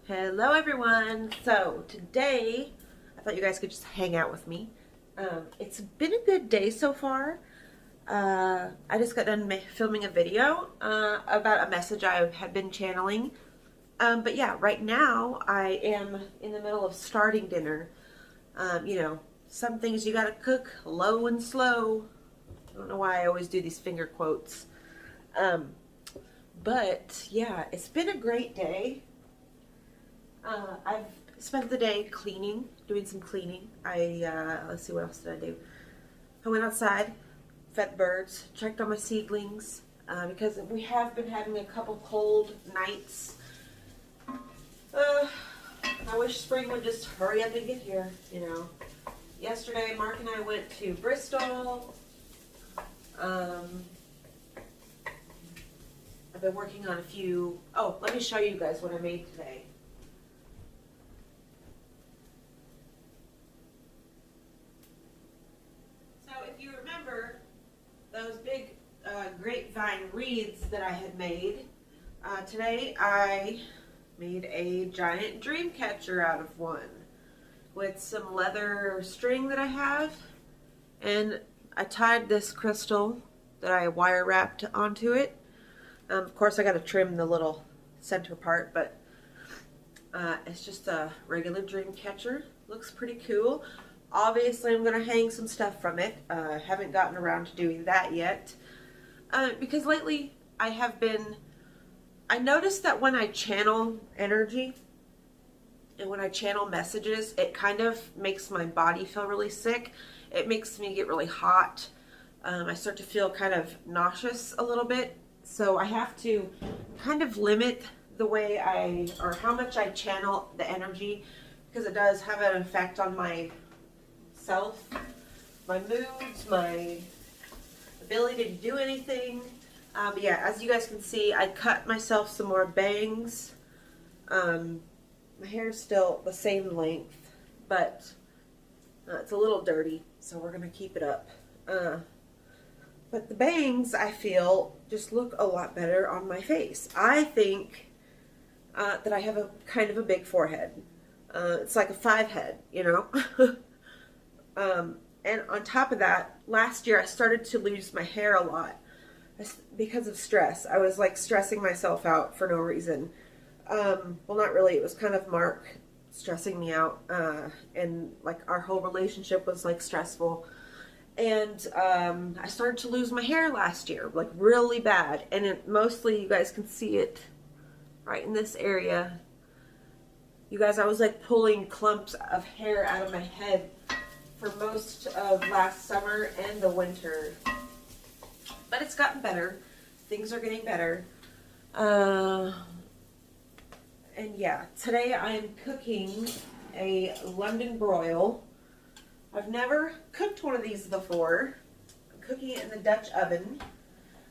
Hello everyone. So today I thought you guys could just hang out with me. It's been a good day so far. I just got done filming a video about a message I had been channeling. But yeah, right now I am in the middle of starting dinner. Some things you gotta cook low and slow. I don't know why I always do these finger quotes. But yeah, it's been a great day. I've spent the day cleaning, doing some cleaning. Let's see, what else did I do? I went outside, fed birds, checked on my seedlings, because we have been having a couple cold nights. I wish spring would just hurry up and get here, Yesterday, Mark and I went to Bristol. I've been working on a few. Oh, let me show you guys what I made today. If you remember those big grapevine wreaths that I had made, today I made a giant dream catcher out of one with some leather string that I have, and I tied this crystal that I wire wrapped onto it. Of course I got to trim the little center part, but it's just a regular dream catcher. Looks pretty cool. Obviously, I'm going to hang some stuff from it. Haven't gotten around to doing that yet. Because lately, I noticed that when I channel energy and when I channel messages, it kind of makes my body feel really sick. It makes me get really hot. I start to feel kind of nauseous a little bit. So I have to kind of limit the way or how much I channel the energy, because it does have an effect on my my moods, my ability to do anything. But yeah, as you guys can see, I cut myself some more bangs. My hair is still the same length, but it's a little dirty, so we're going to keep it up. But the bangs, I feel, just look a lot better on my face. I think that I have a kind of a big forehead. It's like a 5 head, And on top of that, last year I started to lose my hair a lot because of stress. I was like stressing myself out for no reason. Well, not really. It was kind of Mark stressing me out, and like our whole relationship was like stressful. And I started to lose my hair last year, like really bad. And mostly, you guys can see it right in this area. You guys, I was like pulling clumps of hair out of my head for most of last summer and the winter. But it's gotten better. Things are getting better. And yeah, today I'm cooking a London broil. I've never cooked one of these before. I'm cooking it in the Dutch oven.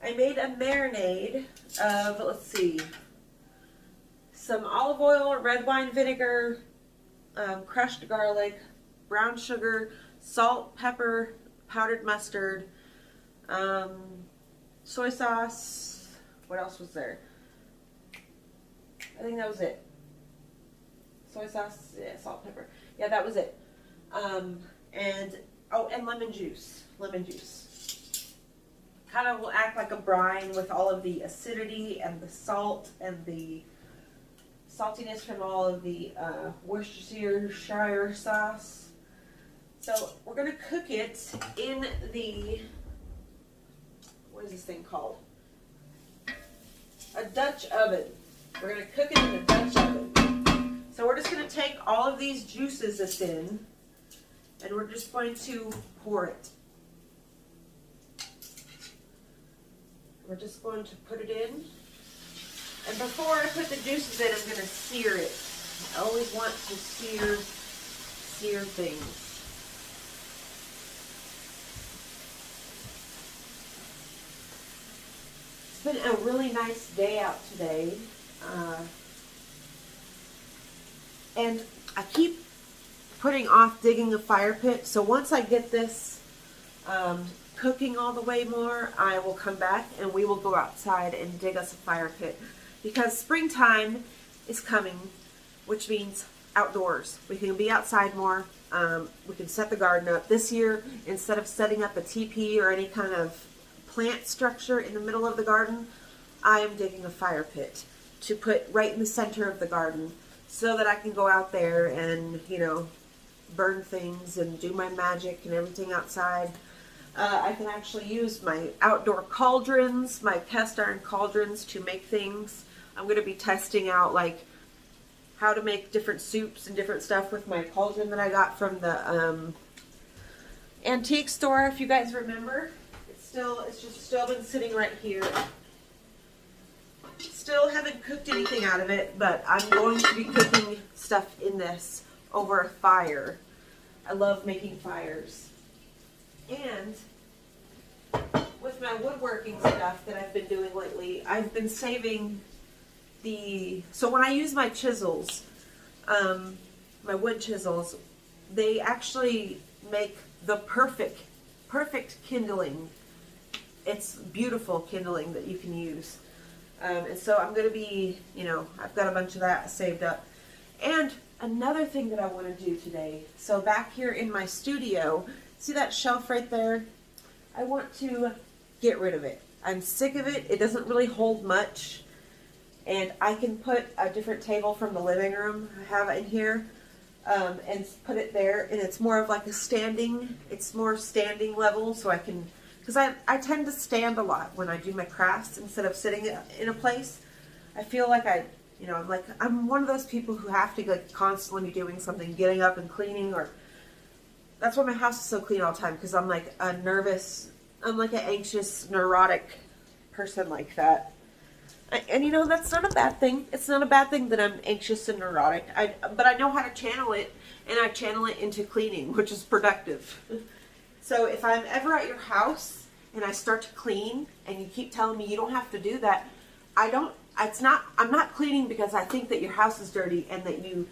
I made a marinade of, let's see, some olive oil, red wine vinegar, crushed garlic, brown sugar, salt, pepper, powdered mustard, soy sauce. What else was there? I think that was it. Soy sauce, yeah, salt, pepper. Yeah, that was it. And lemon juice. Lemon juice. Kind of will act like a brine with all of the acidity and the salt and the saltiness from all of the Worcestershire sauce. So we're going to cook it in the, what is this thing called? A Dutch oven. We're going to cook it in the Dutch oven. So we're just going to take all of these juices that's in, and we're just going to pour it. We're just going to put it in. And before I put the juices in, I'm going to sear it. I always want to sear things. It's been a really nice day out today. And I keep putting off digging a fire pit. So once I get this cooking all the way more, I will come back and we will go outside and dig us a fire pit. Because springtime is coming which means outdoors. We can be outside more. We can set the garden up. This year, instead of setting up a teepee or any kind of plant structure in the middle of the garden, I am digging a fire pit to put right in the center of the garden so that I can go out there and, you know, burn things and do my magic and everything outside. I can actually use my outdoor cauldrons, my cast iron cauldrons, to make things. I'm going to be testing out like how to make different soups and different stuff with my cauldron that I got from the antique store, if you guys remember. It's just still been sitting right here. Still haven't cooked anything out of it, but I'm going to be cooking stuff in this over a fire. I love making fires. And with my woodworking stuff that I've been doing lately, I've been saving so when I use my chisels, my wood chisels, they actually make the perfect kindling. It's beautiful kindling that you can use. And so I'm going to be, you know, I've got a bunch of that saved up. And another thing that I want to do today, so back here in my studio, see that shelf right there? I want to get rid of it. I'm sick of it. It doesn't really hold much. And I can put a different table from the living room I have in here and put it there. And it's more of like it's more standing level, so I can, because I tend to stand a lot when I do my crafts instead of sitting in a place. I feel like I'm one of those people who have to like constantly be doing something, getting up and cleaning, or that's why my house is so clean all the time, because I'm like I'm like an anxious, neurotic person like that. And you know, that's not a bad thing. It's not a bad thing that I'm anxious and neurotic. But I know how to channel it, and I channel it into cleaning, which is productive. So if I'm ever at your house and I start to clean and you keep telling me you don't have to do that, I'm not cleaning because I think that your house is dirty and that you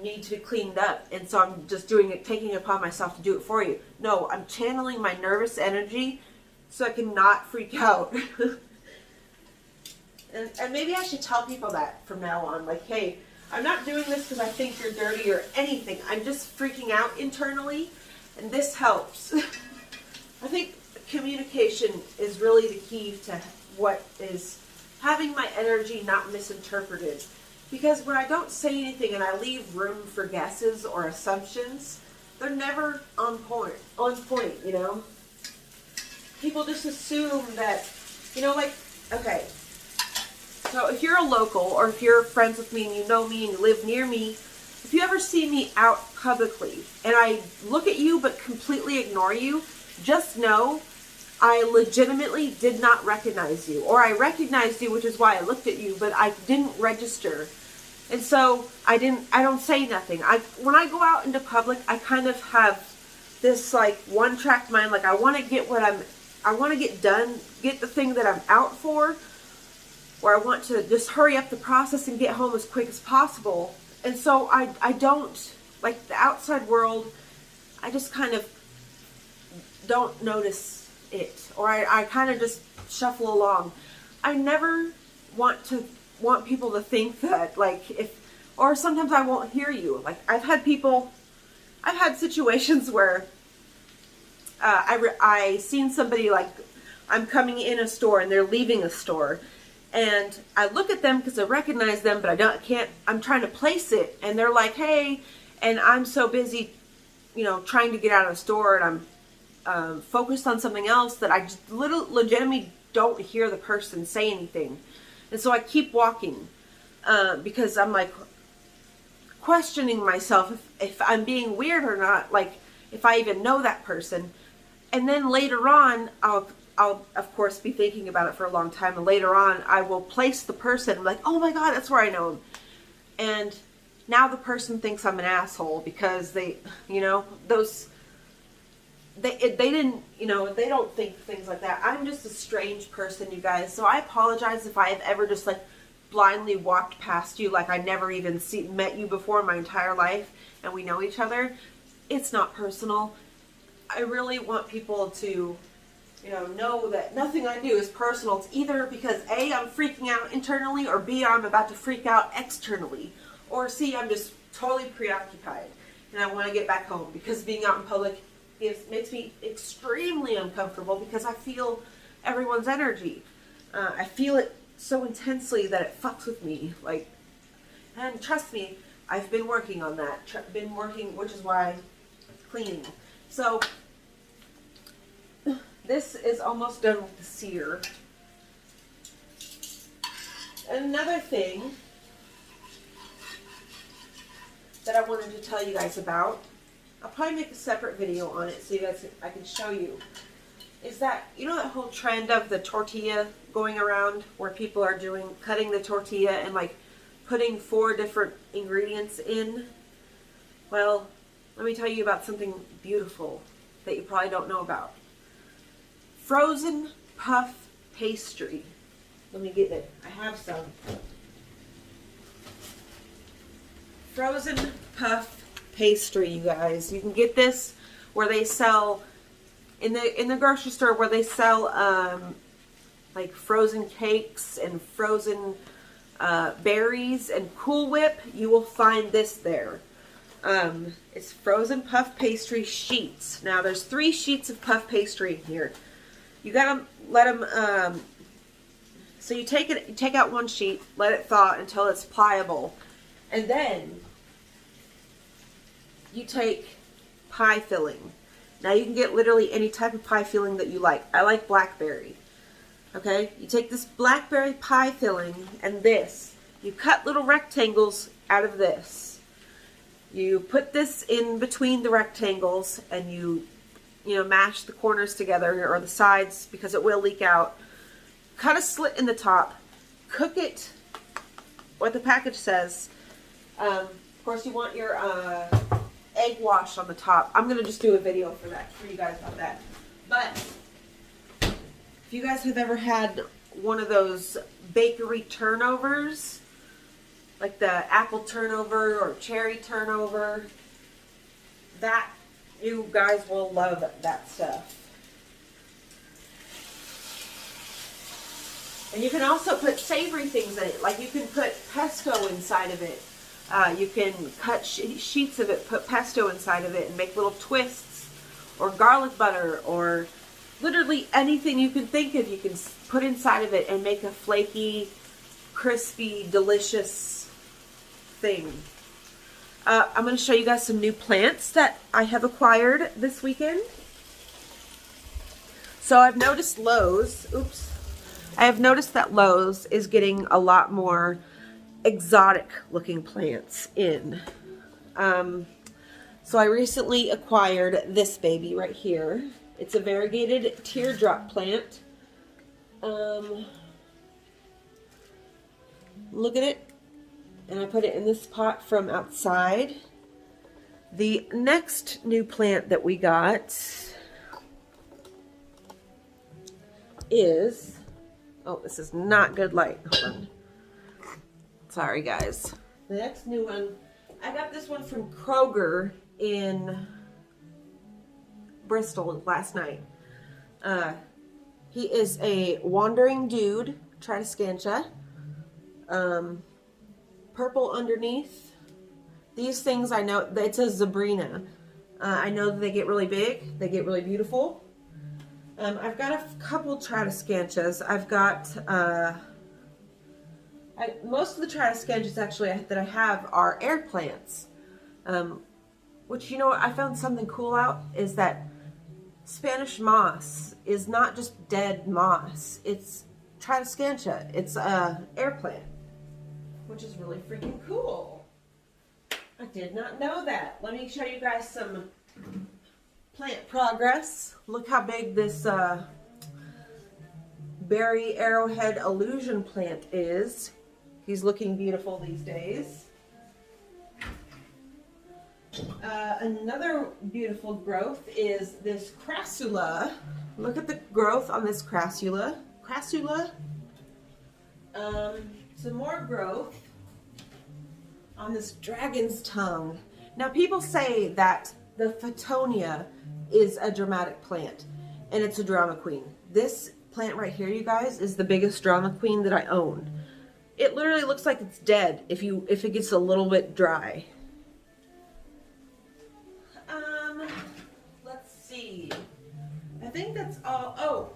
need to be cleaned up, and so I'm just taking it upon myself to do it for you. No, I'm channeling my nervous energy so I can not freak out. And maybe I should tell people that from now on. Like, hey, I'm not doing this because I think you're dirty or anything. I'm just freaking out internally, and this helps. I think communication is really the key to what is having my energy not misinterpreted. Because when I don't say anything and I leave room for guesses or assumptions, they're never on point, you know? People just assume that, you know, like, okay, so if you're a local, or if you're friends with me and you know me and you live near me, if you ever see me out publicly and I look at you but completely ignore you, just know I legitimately did not recognize you. Or I recognized you, which is why I looked at you, but I didn't register. And so I don't say nothing. When I go out into public, I kind of have this like one-track mind. Like I want to get done, get the thing that I'm out for, or I want to just hurry up the process and get home as quick as possible. And so I don't, like the outside world, I just kind of don't notice it. Or I kind of just shuffle along. I never want people to think that, like, or sometimes I won't hear you. Like I've had situations where I seen somebody, like I'm coming in a store and they're leaving a store, and I look at them because I recognize them, but I'm trying to place it, and they're like, hey, and I'm so busy, you know, trying to get out of the store, and I'm focused on something else that I just legitimately don't hear the person say anything. And so I keep walking because I'm like questioning myself if I'm being weird or not, like if I even know that person. And then later on, I'll of course be thinking about it for a long time, and later on I will place the person, like, oh my god, that's where I know him. And now the person thinks I'm an asshole because they, you know, they didn't, you know, they don't think things like that. I'm just a strange person, you guys. So I apologize if I have ever just like blindly walked past you like I never even met you before in my entire life and we know each other. It's not personal. I really want people to, you know that nothing I do is personal. It's either because A, I'm freaking out internally, or B, I'm about to freak out externally. Or C, I'm just totally preoccupied and I want to get back home, because being out in public makes me extremely uncomfortable because I feel everyone's energy. I feel it so intensely that it fucks with me. Like, and trust me, I've been working on that. Which is why cleaning. So this is almost done with the sear. Another thing that I wanted to tell you guys about, I'll probably make a separate video on it so you guys, I can show you, is that, you know that whole trend of the tortilla going around where people are cutting the tortilla and like putting 4 different ingredients in? Well, let me tell you about something beautiful that you probably don't know about. Frozen puff pastry. Let me get it. I have some. Frozen puff pastry, you guys. You can get this where they sell in the grocery store, where they sell like frozen cakes and frozen berries and Cool Whip. You will find this there. It's frozen puff pastry sheets. Now there's 3 sheets of puff pastry here. You gotta let them. So you take out 1 sheet, let it thaw until it's pliable, and then you take pie filling. Now you can get literally any type of pie filling that you like. I like blackberry. Okay, you take this blackberry pie filling and this. You cut little rectangles out of this. You put this in between the rectangles and you mash the corners together, or the sides, because it will leak out. Cut a slit in the top. Cook it what the package says. Of course, you want your egg wash on the top. I'm going to just do a video for you guys about that. But if you guys have ever had one of those bakery turnovers, like the apple turnover or cherry turnover, that you guys will love that stuff. And you can also put savory things in it. Like you can put pesto inside of it. You can cut sheets of it, put pesto inside of it, and make little twists. Or garlic butter, or literally anything you can think of, you can put inside of it and make a flaky, crispy, delicious thing. I'm going to show you guys some new plants that I have acquired this weekend. So I've noticed Lowe's, I have noticed that Lowe's is getting a lot more exotic looking plants in. So I recently acquired this baby right here. It's a variegated teardrop plant. Look at it. And I put it in this pot from outside. The next new plant that we got is, oh, this is not good light. Hold on. Sorry, guys. The next new one, I got this one from Kroger in Bristol last night. He is a wandering dude, Tradescantia. Purple underneath. These things, I know, it's a Zabrina. I know that they get really big. They get really beautiful. I've got a couple Tradescantias. I've got, most of the Tradescantias actually that I have are air plants. Which, you know what, I found something cool out is that Spanish moss is not just dead moss. It's Tradescantia. It's a air plant, which is really freaking cool. I did not know that. Let me show you guys some plant progress. Look how big this berry arrowhead illusion plant is. He's looking beautiful these days. Another beautiful growth is this crassula. Look at the growth on this crassula. Some more growth on this dragon's tongue. Now, people say that the Photonia is a dramatic plant, and it's a drama queen. This plant right here, you guys, is the biggest drama queen that I own. It literally looks like it's dead if it gets a little bit dry. Let's see. I think that's all. Oh,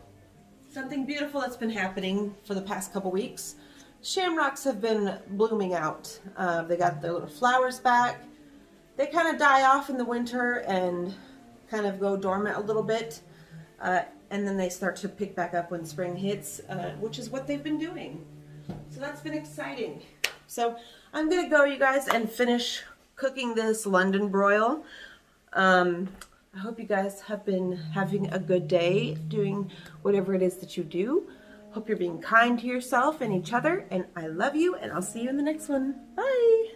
something beautiful that's been happening for the past couple weeks. Shamrocks have been blooming out. They got their little flowers back. They kind of die off in the winter and kind of go dormant a little bit. And then they start to pick back up when spring hits, which is what they've been doing. So that's been exciting. So I'm going to go, you guys, and finish cooking this London broil. I hope you guys have been having a good day doing whatever it is that you do. Hope you're being kind to yourself and each other, and I love you, and I'll see you in the next one. Bye!